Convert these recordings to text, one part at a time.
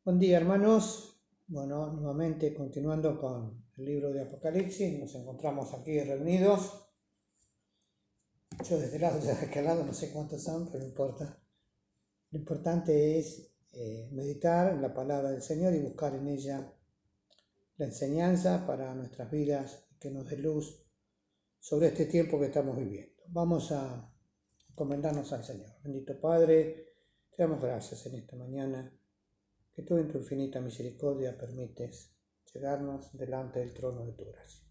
Buen día, hermanos. Bueno, nuevamente continuando con el libro de Apocalipsis, nos encontramos aquí reunidos. Yo de este lado, de aquel lado, no sé cuántos son, pero no importa. Lo importante es meditar en la palabra del Señor y buscar en ella la enseñanza para nuestras vidas, que nos dé luz sobre este tiempo que estamos viviendo. Vamos a encomendarnos al Señor. Bendito Padre, te damos gracias en esta mañana, que tú en tu infinita misericordia permites llegarnos delante del trono de tu gracia.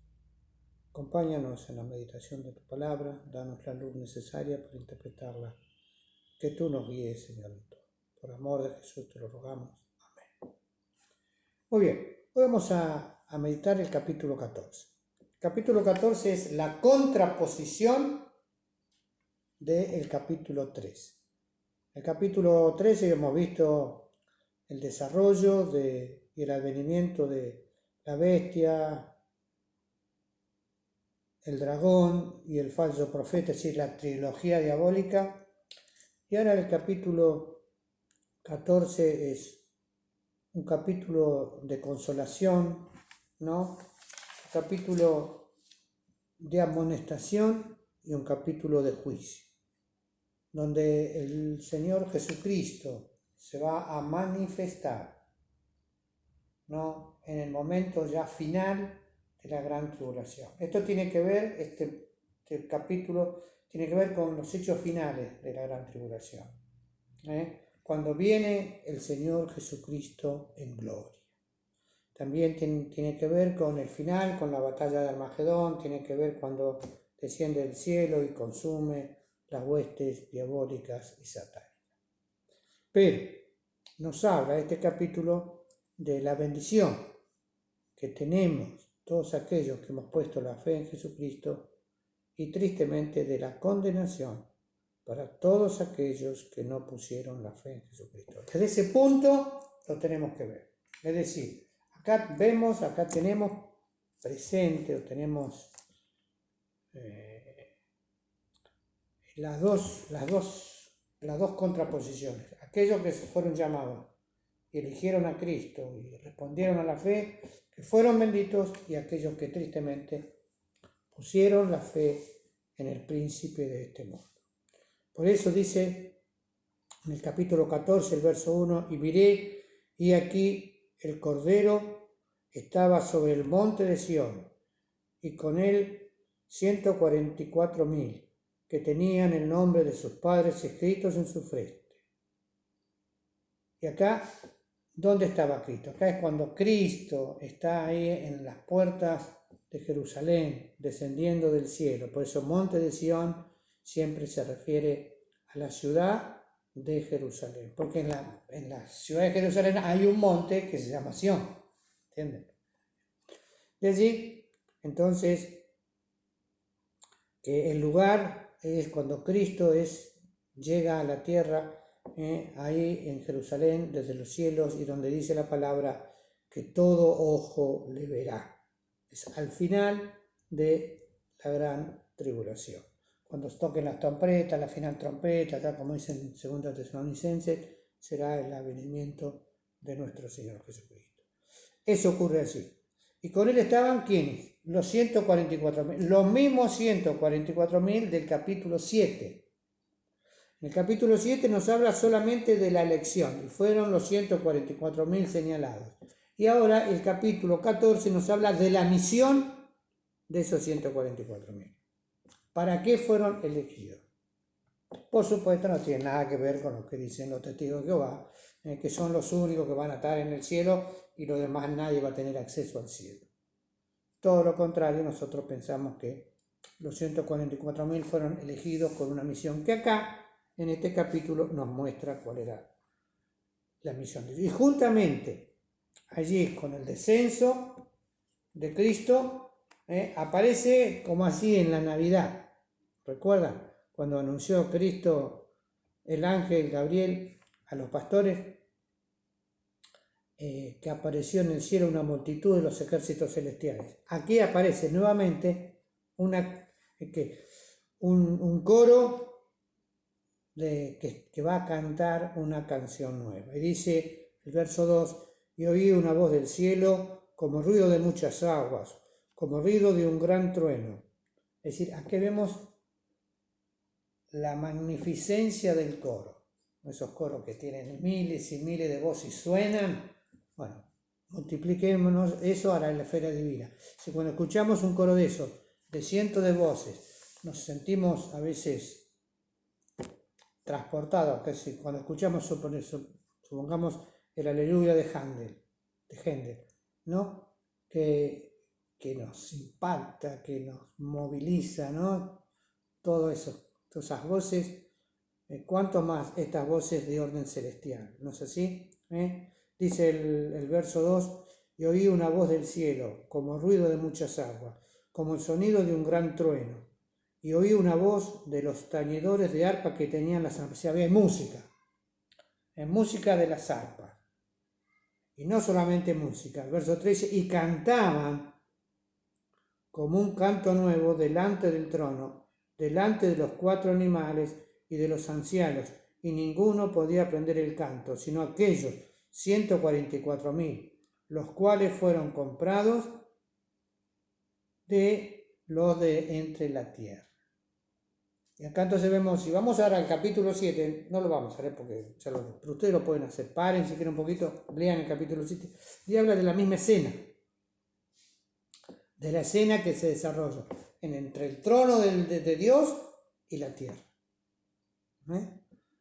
Acompáñanos en la meditación de tu palabra, danos la luz necesaria para interpretarla, que tú nos guíes, Señor. Por amor de Jesús te lo rogamos. Amén. Muy bien, hoy vamos a meditar el capítulo 14. El capítulo 14 es la contraposición del capítulo 13. El capítulo 13 hemos visto el desarrollo y el advenimiento de la bestia, el dragón y el falso profeta, es decir, la trilogía diabólica. Y ahora el capítulo 14 es un capítulo de consolación, ¿no? Un capítulo de amonestación y un capítulo de juicio, donde el Señor Jesucristo se va a manifestar, ¿no?, en el momento ya final de la gran tribulación. Esto tiene que ver, este capítulo tiene que ver con los hechos finales de la gran tribulación, cuando viene el Señor Jesucristo en gloria. También tiene que ver con el final, con la batalla de Armagedón, tiene que ver cuando desciende del cielo y consume las huestes diabólicas y satánicas. Pero nos habla este capítulo de la bendición que tenemos todos aquellos que hemos puesto la fe en Jesucristo, y tristemente de la condenación para todos aquellos que no pusieron la fe en Jesucristo. Desde ese punto lo tenemos que ver. Es decir, acá tenemos presente, o tenemos las dos contraposiciones. Aquellos que fueron llamados y eligieron a Cristo y respondieron a la fe, que fueron benditos, y aquellos que tristemente pusieron la fe en el príncipe de este mundo. Por eso dice en el capítulo 14, el verso 1, y miré, y aquí el Cordero estaba sobre el monte de Sión, y con él 144,000, que tenían el nombre de sus padres escritos en su frente. Y acá, ¿dónde estaba Cristo? Acá es cuando Cristo está ahí en las puertas de Jerusalén, descendiendo del cielo. Por eso monte de Sión siempre se refiere a la ciudad de Jerusalén, porque en la ciudad de Jerusalén hay un monte que se llama Sión, ¿entienden? De allí, entonces, que el lugar es cuando Cristo llega a la tierra, ahí en Jerusalén, desde los cielos, y donde dice la palabra que todo ojo le verá. Es al final de la gran tribulación. Cuando toquen las trompetas, la final trompeta, tal como dice en 2 Tesalonicenses, será el advenimiento de nuestro Señor Jesucristo. Eso ocurre así. Y con él estaban, ¿quiénes? Los 144,000, los mismos 144,000 del capítulo 7. En el capítulo 7 nos habla solamente de la elección, y fueron los 144,000 señalados. Y ahora el capítulo 14 nos habla de la misión de esos 144,000. ¿Para qué fueron elegidos? Por supuesto, no tiene nada que ver con lo que dicen los testigos de Jehová, que son los únicos que van a estar en el cielo y los demás nadie va a tener acceso al cielo. Todo lo contrario, nosotros pensamos que los 144,000 fueron elegidos con una misión que acá, en este capítulo, nos muestra cuál era la misión de Dios. Y juntamente allí, con el descenso de Cristo, aparece como así en la Navidad. ¿Recuerdan? Cuando anunció Cristo, el ángel Gabriel, a los pastores, que apareció en el cielo una multitud de los ejércitos celestiales. Aquí aparece nuevamente un coro que va a cantar una canción nueva. Y dice, el verso 2, y oí una voz del cielo como ruido de muchas aguas, como ruido de un gran trueno. Es decir, aquí vemos la magnificencia del coro. Esos coros que tienen miles y miles de voces y suenan. Bueno, multipliquémonos eso a la esfera divina. Si cuando escuchamos un coro de esos, de cientos de voces, nos sentimos a veces transportados, que si cuando escuchamos, supongamos el Aleluya de Händel, ¿no? Que nos impacta, que nos moviliza, ¿no? Todo eso, todas esas voces, cuanto más estas voces de orden celestial, ¿no es así? Dice el verso 2, y oí una voz del cielo, como ruido de muchas aguas, como el sonido de un gran trueno, y oí una voz de los tañedores de arpa que tenían las arpas. Había música de las arpas, y no solamente música. El verso 13, y cantaban como un canto nuevo delante del trono, delante de los 4 animales y de los ancianos, y ninguno podía aprender el canto, sino aquellos 144.000, los cuales fueron comprados de los de entre la tierra. Y acá entonces vemos, si vamos ahora al capítulo 7, no lo vamos a leer porque pero ustedes lo pueden hacer, paren si quieren un poquito, lean el capítulo 7, y habla de la misma escena, de la escena que se desarrolla entre el trono de Dios y la tierra.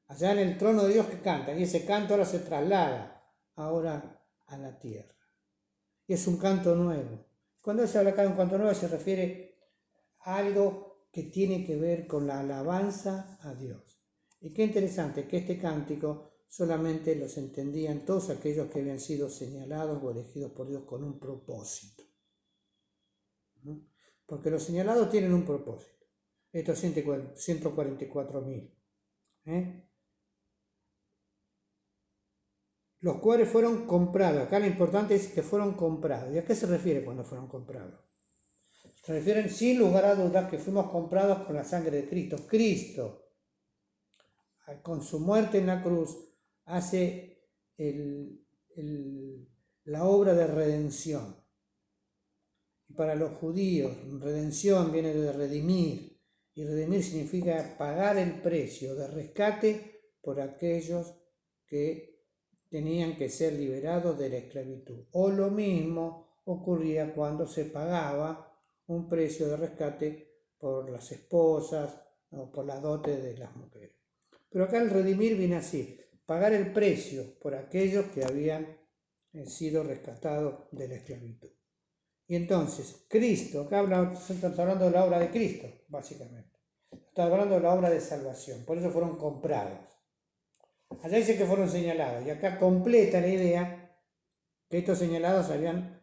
Allá en el trono de Dios que canta, y ese canto ahora se traslada ahora a la tierra. Y es un canto nuevo. Cuando se habla acá de un canto nuevo se refiere a algo que tiene que ver con la alabanza a Dios. Y qué interesante que este cántico solamente los entendían todos aquellos que habían sido señalados o elegidos por Dios con un propósito. Porque los señalados tienen un propósito. Estos 144.000. Los cuales fueron comprados. Acá lo importante es que fueron comprados. ¿Y a qué se refiere cuando fueron comprados? Se refieren sin lugar a dudas que fuimos comprados con la sangre de Cristo. Cristo, con su muerte en la cruz, hace la obra de redención. Y para los judíos, redención viene de redimir. Y redimir significa pagar el precio de rescate por aquellos que tenían que ser liberados de la esclavitud. O lo mismo ocurría cuando se pagaba un precio de rescate por las esposas o por la dote de las mujeres. Pero acá el redimir viene así, pagar el precio por aquellos que habían sido rescatados de la esclavitud. Y entonces, Cristo, acá estamos hablando de la obra de Cristo, básicamente. Estamos hablando de la obra de salvación, por eso fueron comprados. Allá dice que fueron señalados, y acá completa la idea que estos señalados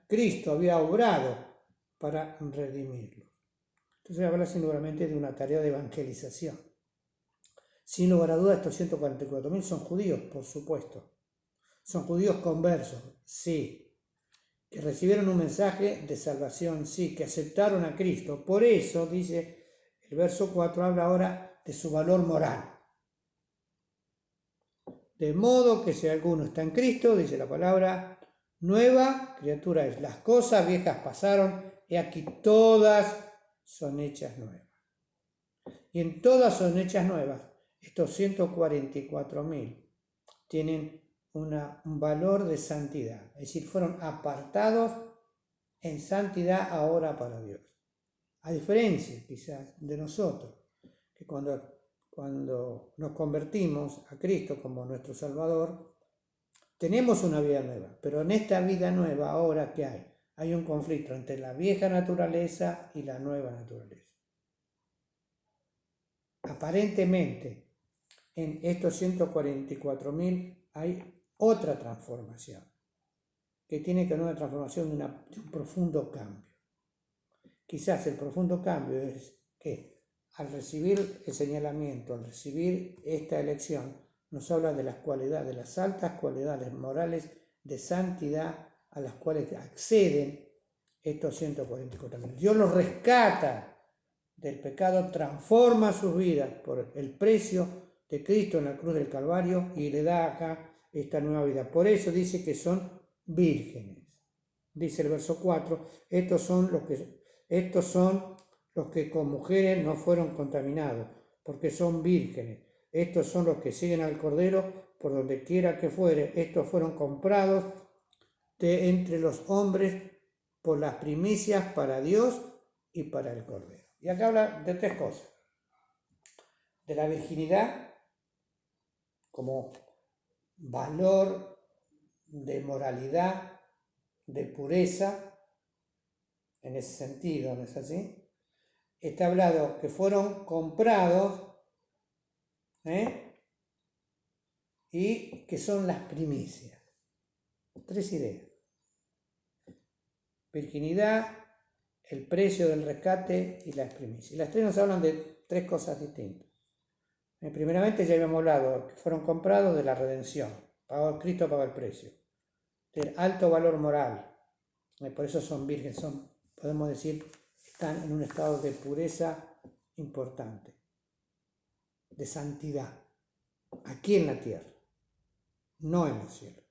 Cristo había obrado para redimirlos. Entonces habla singularmente de una tarea de evangelización. Sin lugar a dudas, estos 144.000 son judíos, por supuesto. Son judíos conversos, sí. Que recibieron un mensaje de salvación, sí. Que aceptaron a Cristo. Por eso, dice el verso 4, habla ahora de su valor moral. De modo que si alguno está en Cristo, dice la palabra, nueva criatura es. Las cosas viejas pasaron y aquí todas son hechas nuevas. Y en todas son hechas nuevas. Estos 144.000 tienen un valor de santidad. Es decir, fueron apartados en santidad ahora para Dios. A diferencia quizás de nosotros, que cuando nos convertimos a Cristo como nuestro Salvador, tenemos una vida nueva, pero en esta vida nueva ahora ¿qué hay? Hay un conflicto entre la vieja naturaleza y la nueva naturaleza. Aparentemente, en estos 144.000 hay otra transformación, que tiene que ver con una transformación de un profundo cambio. Quizás el profundo cambio es que al recibir el señalamiento, al recibir esta elección, nos habla de las cualidades, de las altas cualidades morales de santidad a las cuales acceden estos 144.000. Dios los rescata del pecado, transforma sus vidas por el precio de Cristo en la cruz del Calvario y le da acá esta nueva vida. Por eso dice que son vírgenes. Dice el verso 4, estos son los que con mujeres no fueron contaminados, porque son vírgenes. Estos son los que siguen al Cordero por donde quiera que fuere. Estos fueron comprados de entre los hombres por las primicias para Dios y para el Cordero. Y acá habla de tres cosas. De la virginidad como valor de moralidad, de pureza, en ese sentido, ¿no es así? Está hablado que fueron comprados y que son las primicias. Tres ideas. Virginidad, el precio del rescate y las primicias. Y las tres nos hablan de tres cosas distintas. Primeramente ya habíamos hablado que fueron comprados de la redención. Cristo pagó el precio. Del alto valor moral. Por eso son vírgenes, podemos decir, están en un estado de pureza importante, de santidad, aquí en la tierra, no en los cielos.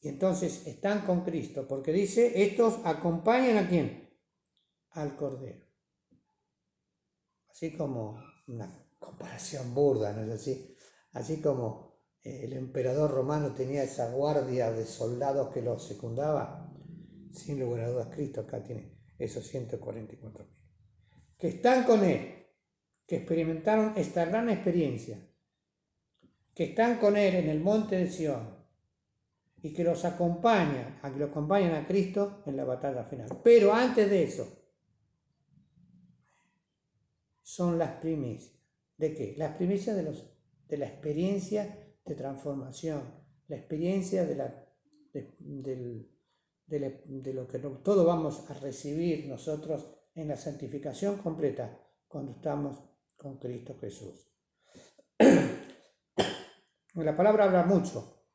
Y entonces están con Cristo, porque dice, estos acompañan ¿a quién? Al Cordero. Así como una comparación burda, ¿no es así? Así como el emperador romano tenía esa guardia de soldados que los secundaba, sin lugar a dudas Cristo acá tiene esos 144.000. Que están con Él, que experimentaron esta gran experiencia, que están con Él en el monte de Sión y que los acompañan a Cristo en la batalla final. Pero antes de eso, son las primicias. ¿De qué? Las primicias de la experiencia de transformación, la experiencia de lo que todos vamos a recibir nosotros en la santificación completa cuando estamos con Cristo Jesús. La palabra habla mucho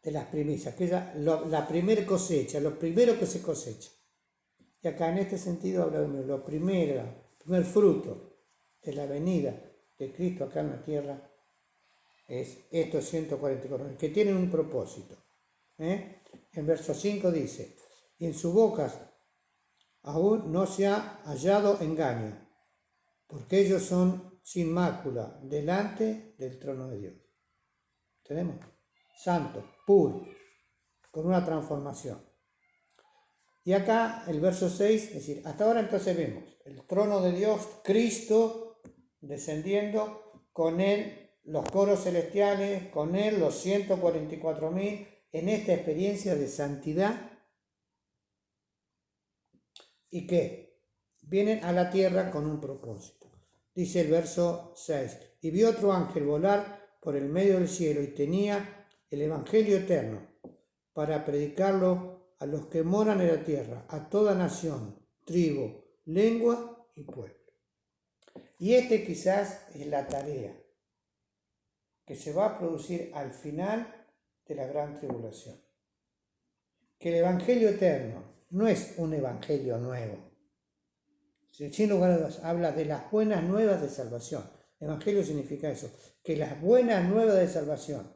de las primicias, que es la primera cosecha, lo primero que se cosecha. Y acá en este sentido habla de lo primer fruto de la venida de Cristo acá en la tierra es estos 144, que tienen un propósito. En verso 5 dice, y en su boca aún no se ha hallado engaño, porque ellos son sin mácula delante del trono de Dios. ¿Tenemos? Santo, puro, con una transformación. Y acá el verso 6, es decir, hasta ahora entonces vemos el trono de Dios, Cristo descendiendo, con él los coros celestiales, con él los 144.000 en esta experiencia de santidad y que vienen a la tierra con un propósito. Dice el verso 6, y vi otro ángel volar por el medio del cielo y tenía el evangelio eterno para predicarlo a los que moran en la tierra, a toda nación, tribu, lengua y pueblo. Y quizás es la tarea que se va a producir al final de la gran tribulación. Que el evangelio eterno no es un evangelio nuevo. Sin lugar a dudas, habla de las buenas nuevas de salvación. Evangelio significa eso, que las buenas nuevas de salvación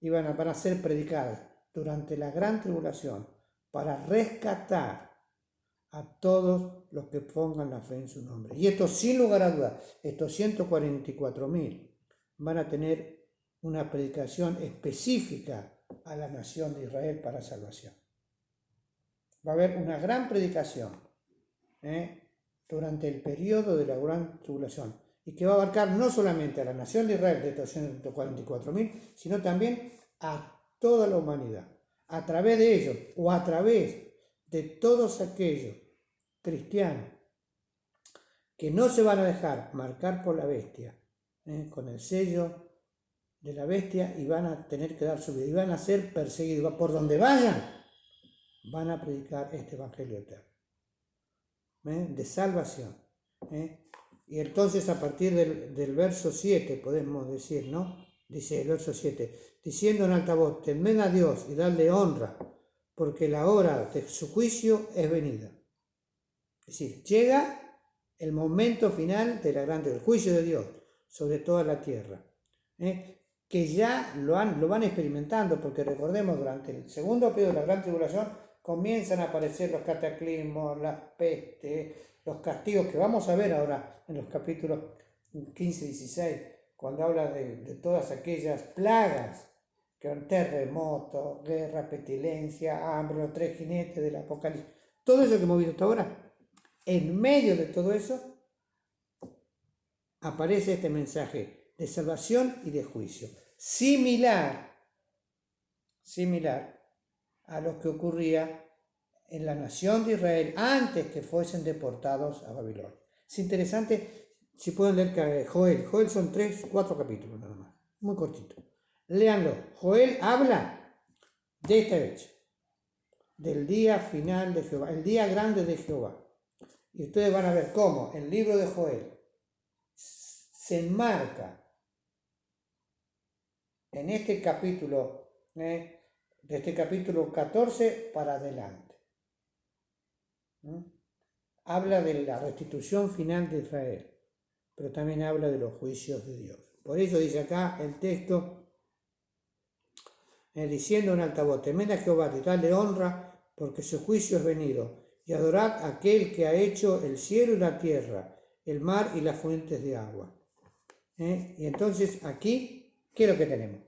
van a ser predicadas durante la gran tribulación para rescatar a todos los que pongan la fe en su nombre. Y esto, sin lugar a dudas, estos 144.000 van a tener una predicación específica a la nación de Israel para salvación. Va a haber una gran predicación durante el periodo de la gran tribulación y que va a abarcar no solamente a la nación de Israel de estos 144.000, sino también a toda la humanidad, a través de ellos o a través de todos aquellos cristianos que no se van a dejar marcar por la bestia, con el sello de la bestia, y van a tener que dar su vida y van a ser perseguidos. Por donde vayan, van a predicar este evangelio eterno de salvación. Y entonces a partir del verso 7 podemos decir, ¿no? Dice el verso 7, diciendo en alta voz, temed a Dios y dadle honra, porque la hora de su juicio es venida. Es decir, llega el momento final del juicio de Dios sobre toda la tierra, que ya lo van experimentando, porque recordemos, durante el segundo periodo de la Gran Tribulación comienzan a aparecer los cataclismos, las pestes, los castigos que vamos a ver ahora en los capítulos 15 y 16, cuando habla de todas aquellas plagas, que son terremotos, guerra, pestilencia, hambre, los tres jinetes del Apocalipsis, todo eso que hemos visto hasta ahora. En medio de todo eso aparece este mensaje de salvación y de juicio, similar a lo que ocurría en la nación de Israel antes que fuesen deportados a Babilonia. Es interesante, si pueden leer Joel son 4 capítulos nada más, muy cortito. Léanlo. Joel habla de esta fecha, del día final de Jehová, el día grande de Jehová. Y ustedes van a ver cómo el libro de Joel se enmarca en este capítulo, de este capítulo 14 para adelante. Habla de la restitución final de Israel, pero también habla de los juicios de Dios. Por eso dice acá el texto, diciendo en altavoz: temed a Jehová, dadle honra, porque su juicio es venido, y adorad a aquel que ha hecho el cielo y la tierra, el mar y las fuentes de agua. Y entonces aquí, ¿qué es lo que tenemos?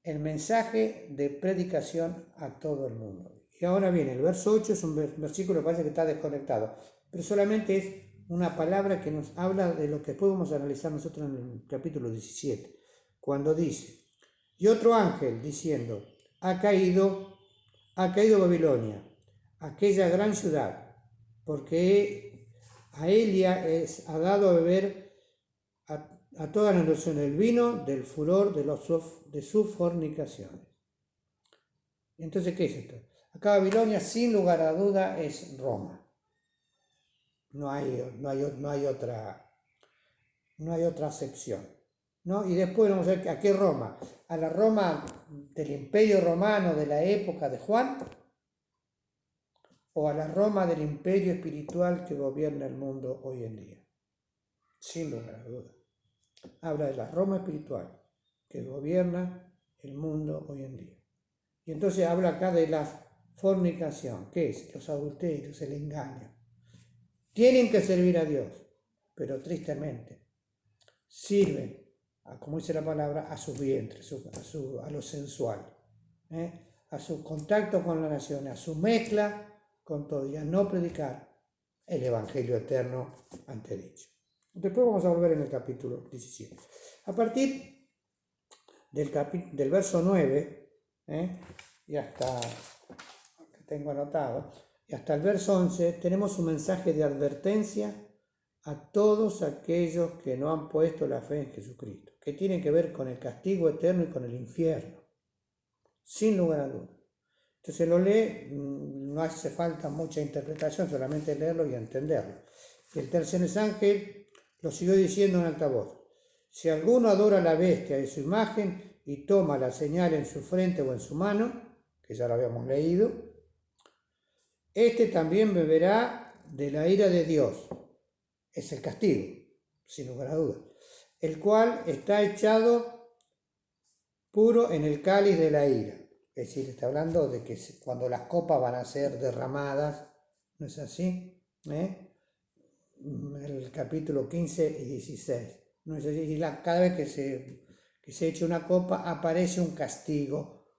El mensaje de predicación a todo el mundo. Y ahora viene, el verso 8 es un versículo que parece que está desconectado, pero solamente es una palabra que nos habla de lo que después vamos a analizar nosotros en el capítulo 17, cuando dice: y otro ángel diciendo: ha caído Babilonia, aquella gran ciudad, porque a ella ha dado a beber a todas las naciones el vino del furor de sus fornicaciones. Entonces, ¿qué es esto? Acá Babilonia, sin lugar a duda, es Roma. No hay otra acepción, ¿no? Y después vamos a ver a qué Roma, a la Roma del Imperio Romano de la época de Juan, o a la Roma del imperio espiritual que gobierna el mundo hoy en día. Sin lugar a dudas. Habla de la Roma espiritual que gobierna el mundo hoy en día. Y entonces habla acá de la fornicación, que es los adulterios, el engaño. Tienen que servir a Dios, pero tristemente sirven, como dice la palabra, a sus vientres, a lo sensual, a su contacto con la nación, a su mezcla con todo, y a no predicar el evangelio eterno antedicho. Después vamos a volver en el capítulo 17. A partir del verso 9, y hasta, que tengo anotado, y hasta el verso 11, tenemos un mensaje de advertencia a todos aquellos que no han puesto la fe en Jesucristo, que tiene que ver con el castigo eterno y con el infierno, sin lugar a dudas. Entonces lo lee, no hace falta mucha interpretación, solamente leerlo y entenderlo. Y el tercer ángel lo siguió diciendo en alta voz: si alguno adora a la bestia de su imagen y toma la señal en su frente o en su mano, que ya lo habíamos leído, este también beberá de la ira de Dios. Es el castigo, sin lugar a dudas, el cual está echado puro en el cáliz de la ira. Es decir, está hablando de que cuando las copas van a ser derramadas, ¿no es así? El capítulo 15 y 16, ¿no es así? Y cada vez que se echa una copa aparece un castigo,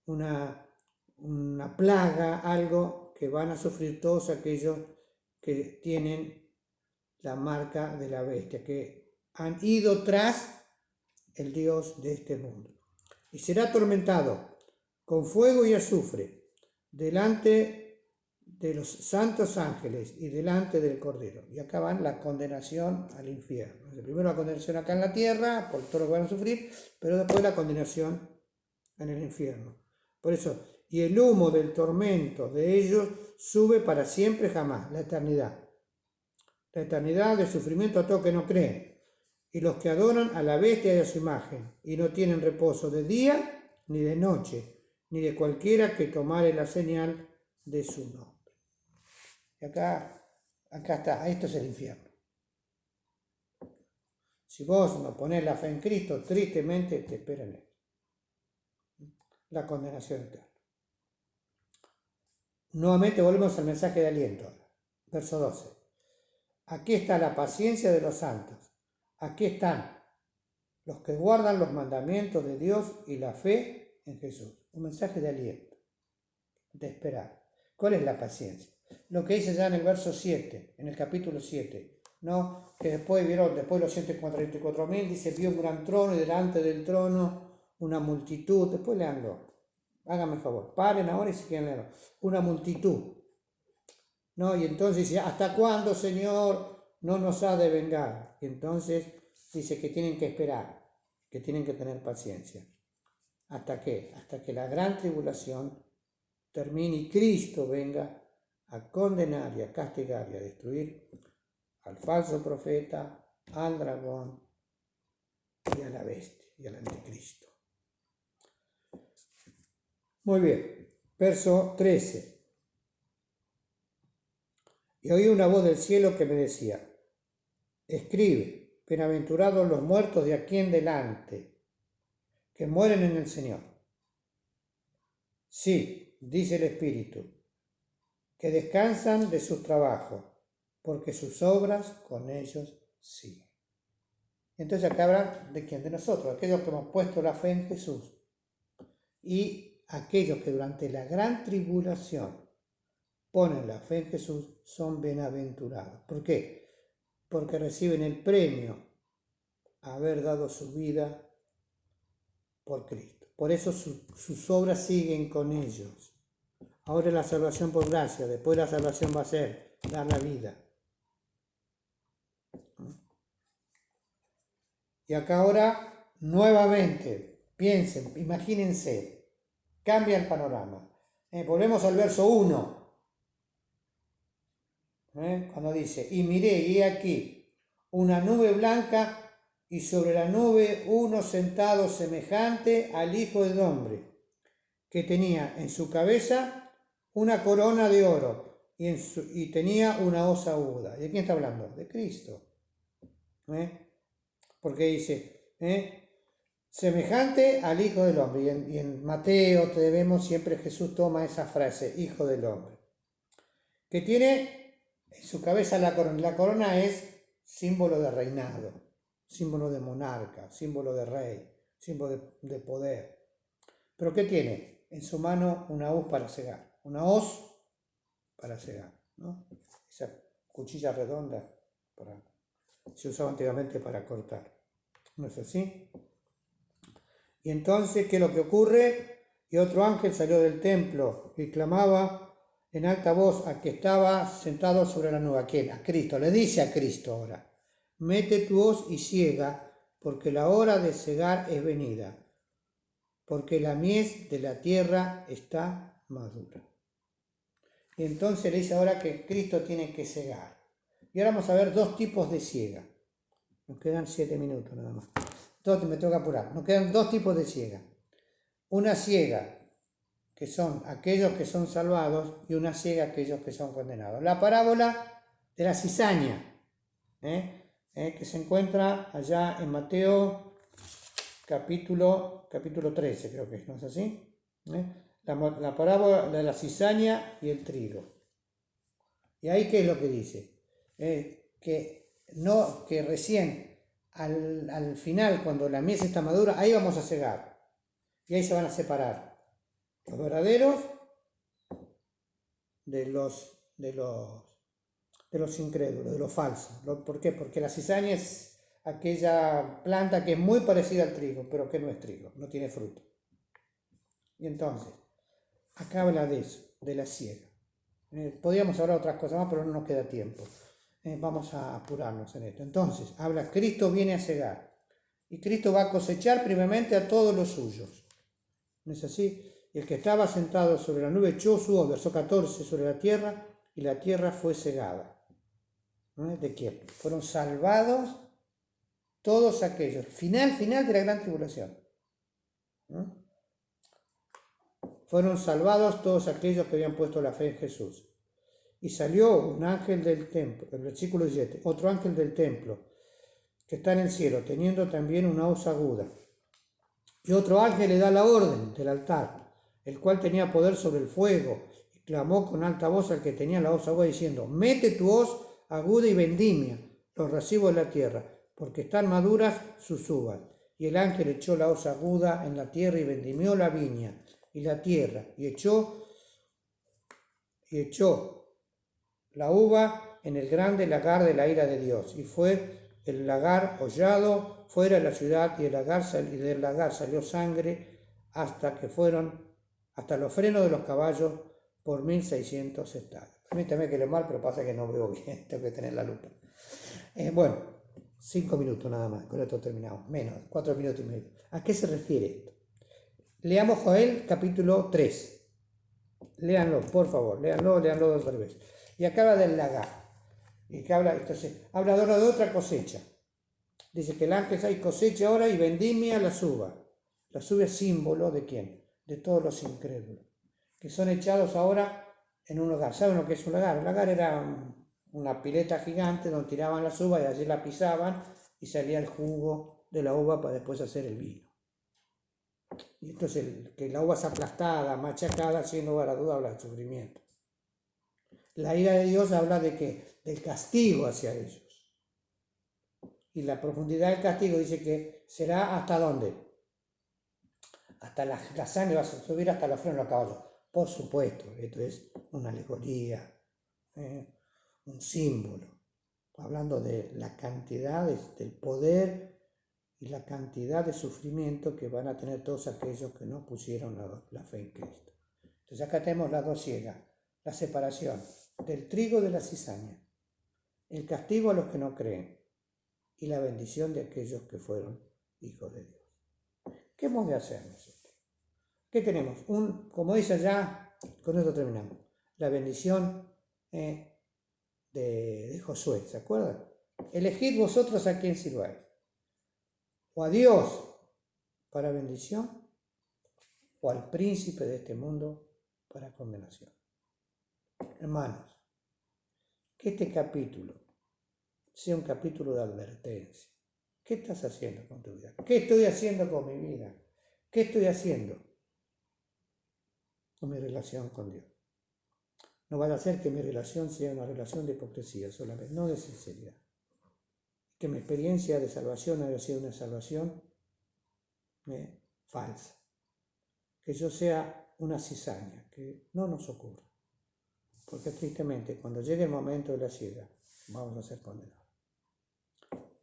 una plaga, algo que van a sufrir todos aquellos que tienen la marca de la bestia, que han ido tras el Dios de este mundo. Y será atormentado con fuego y azufre delante de los santos ángeles y delante del Cordero. Y acá van la condenación al infierno. Primero la condenación acá en la tierra, por todo lo que van a sufrir, pero después la condenación en el infierno. Por eso, y el humo del tormento de ellos sube para siempre jamás, la eternidad. La eternidad de sufrimiento a todos que no creen, y los que adoran a la bestia y a su imagen, y no tienen reposo de día ni de noche, ni de cualquiera que tomare la señal de su nombre. Y acá está, esto es el infierno. Si vos no ponés la fe en Cristo, tristemente te espera en él. La condenación eterna. Nuevamente volvemos al mensaje de aliento. Verso 12. Aquí está la paciencia de los santos. Aquí están los que guardan los mandamientos de Dios y la fe en Jesús. Un mensaje de aliento, de esperar. ¿Cuál es la paciencia? Lo que dice ya en el verso 7, en el capítulo 7, ¿no? Que después los 144.000, dice, vio un gran trono y delante del trono una multitud. Después leanlo. Háganme el favor, paren ahora y si quieren leerlo. Una multitud. ¿No? Y entonces dice, ¿hasta cuándo, Señor, no nos ha de vengar? Y entonces dice que tienen que esperar, que tienen que tener paciencia. ¿Hasta qué? Hasta que la gran tribulación termine y Cristo venga a condenar y a castigar y a destruir al falso profeta, al dragón y a la bestia y al anticristo. Muy bien, verso 13. Y oí una voz del cielo que me decía, escribe, bienaventurados los muertos de aquí en delante, que mueren en el Señor. Sí, dice el Espíritu, que descansan de sus trabajos, porque sus obras con ellos siguen. Entonces acá hablan de quién, de nosotros, aquellos que hemos puesto la fe en Jesús y aquellos que durante la gran tribulación ponen la fe en Jesús son bienaventurados. ¿Por qué? Porque reciben el premio a haber dado su vida por Cristo. Por eso sus obras siguen con ellos. Ahora la salvación por gracia, después la salvación va a ser dar la vida. Y acá ahora, nuevamente, piensen, imagínense, cambia el panorama. Volvemos al verso 1. Cuando dice, y miré, y he aquí, una nube blanca, y sobre la nube uno sentado semejante al Hijo del Hombre, que tenía en su cabeza una corona de oro, y tenía una hoz aguda. ¿Y de quién está hablando? De Cristo. Porque dice, semejante al Hijo del Hombre. Y en Mateo te vemos siempre Jesús toma esa frase, Hijo del Hombre. Que tiene en su cabeza la corona. La corona es símbolo de reinado, símbolo de monarca, símbolo de rey, símbolo de poder. ¿Pero qué tiene? En su mano una hoz para cegar. Una hoz para cegar, ¿no? Esa cuchilla redonda se usaba antiguamente para cortar. ¿No es así? Y entonces, ¿qué es lo que ocurre? Y otro ángel salió del templo y clamaba en alta voz a que estaba sentado sobre la nube. ¿A quién? A Cristo. Le dice a Cristo ahora, mete tu hoz y ciega, porque la hora de cegar es venida, porque la mies de la tierra está madura. Y entonces le dice ahora que Cristo tiene que cegar. Y ahora vamos a ver dos tipos de ciega. Nos quedan 7 minutos nada más. Me tengo que apurar. Nos quedan dos tipos de ciega. Una ciega, que son aquellos que son salvados, y una ciega, aquellos que son condenados. La parábola de la cizaña, que se encuentra allá en Mateo capítulo 13, creo que es, ¿no es así? La parábola de la cizaña y el trigo. ¿Y ahí qué es lo que dice? Que recién al final, cuando la mies está madura, ahí vamos a cegar. Y ahí se van a separar los verdaderos de los incrédulos, de los falsos. ¿Por qué? Porque la cizaña es aquella planta que es muy parecida al trigo, pero que no es trigo, no tiene fruto. Y entonces, acá habla de eso, de la siega. Podríamos hablar otras cosas más, pero no nos queda tiempo. Vamos a apurarnos en esto. Entonces, habla, Cristo viene a cegar. Y Cristo va a cosechar primeramente a todos los suyos. ¿No es así? Y el que estaba sentado sobre la nube echó su hoz, verso 14, sobre la tierra, y la tierra fue cegada. ¿De quién? Fueron salvados todos aquellos. Final de la gran tribulación. Fueron salvados todos aquellos que habían puesto la fe en Jesús. Y salió un ángel del templo, el versículo 17, otro ángel del templo, que está en el cielo, teniendo también una hoz aguda. Y otro ángel le da la orden del altar, el cual tenía poder sobre el fuego, y clamó con alta voz al que tenía la hoz aguda, diciendo: mete tu hoz aguda y vendimia los recibos de la tierra, porque están maduras sus uvas. Y el ángel echó la hoz aguda en la tierra y vendimió la viña y la tierra, y echó la uva en el grande lagar de la ira de Dios. Y fue el lagar hollado fuera de la ciudad, y del lagar salió sangre hasta los frenos de los caballos por 1600 estadios. Permítame que leo mal, pero pasa que no veo bien, tengo que tener la lupa. Bueno, 5 minutos nada más, con esto terminamos, menos, 4 minutos y medio. ¿A qué se refiere esto? Leamos Joel capítulo 3. Léanlo, por favor, léanlo 2 veces. Y acá habla del lagar. Y que habla, entonces, habla ahora de otra cosecha. Dice que el ángel hay cosecha ahora y vendimia las uvas. Las uvas es símbolo de quién? De todos los incrédulos, que son echados ahora en un hogar. ¿Saben lo que es un lagar? Un lagar era una pileta gigante donde tiraban las uvas y allí la pisaban y salía el jugo de la uva para después hacer el vino. Y entonces que la uva es aplastada, machacada, sin lugar a duda habla del sufrimiento. La ira de Dios habla de que del castigo hacia ellos. Y la profundidad del castigo dice que será hasta dónde. Hasta la sangre va a subir hasta los frenos de los caballos. Por supuesto, esto es una alegoría, un símbolo, hablando de la cantidad del poder y la cantidad de sufrimiento que van a tener todos aquellos que no pusieron la fe en Cristo. Entonces acá tenemos las dos ciegas, la separación del trigo de la cizaña, el castigo a los que no creen y la bendición de aquellos que fueron hijos de Dios. ¿Qué hemos de hacer nosotros? ¿Qué tenemos? Como dice allá, con esto terminamos, la bendición de Josué, ¿se acuerdan? Elegid vosotros a quién sirváis, o a Dios para bendición, o al príncipe de este mundo para condenación. Hermanos, que este capítulo sea un capítulo de advertencia. ¿Qué estás haciendo con tu vida? ¿Qué estoy haciendo con mi vida? ¿Qué estoy haciendo con mi relación con Dios? No vaya a ser que mi relación sea una relación de hipocresía solamente, no de sinceridad. Que mi experiencia de salvación haya sido una salvación falsa. Que yo sea una cizaña, que no nos ocurra. Porque tristemente, cuando llegue el momento de la ciega, vamos a ser condenados.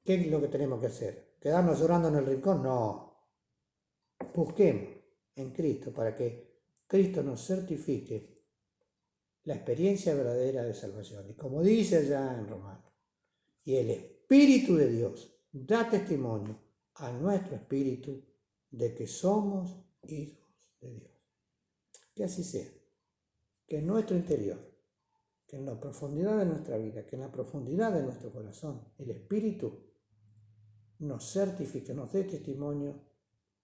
¿Qué es lo que tenemos que hacer? ¿Quedarnos llorando en el rincón? No. Busquemos en Cristo para que Cristo nos certifique la experiencia verdadera de salvación. Y como dice allá en Romanos, y el Espíritu de Dios da testimonio a nuestro espíritu de que somos hijos de Dios. Que así sea. Que en nuestro interior, que en la profundidad de nuestra vida, que en la profundidad de nuestro corazón, el Espíritu nos certifique, nos dé testimonio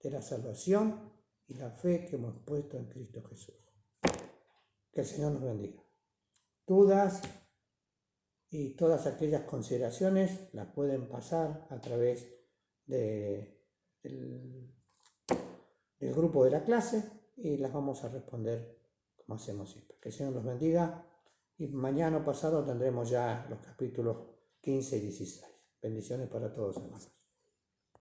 de la salvación y la fe que hemos puesto en Cristo Jesús. Que el Señor nos bendiga. Dudas y todas aquellas consideraciones las pueden pasar a través del grupo de la clase y las vamos a responder como hacemos siempre. Que el Señor los bendiga y mañana o pasado tendremos ya los capítulos 15 y 16. Bendiciones para todos, hermanos.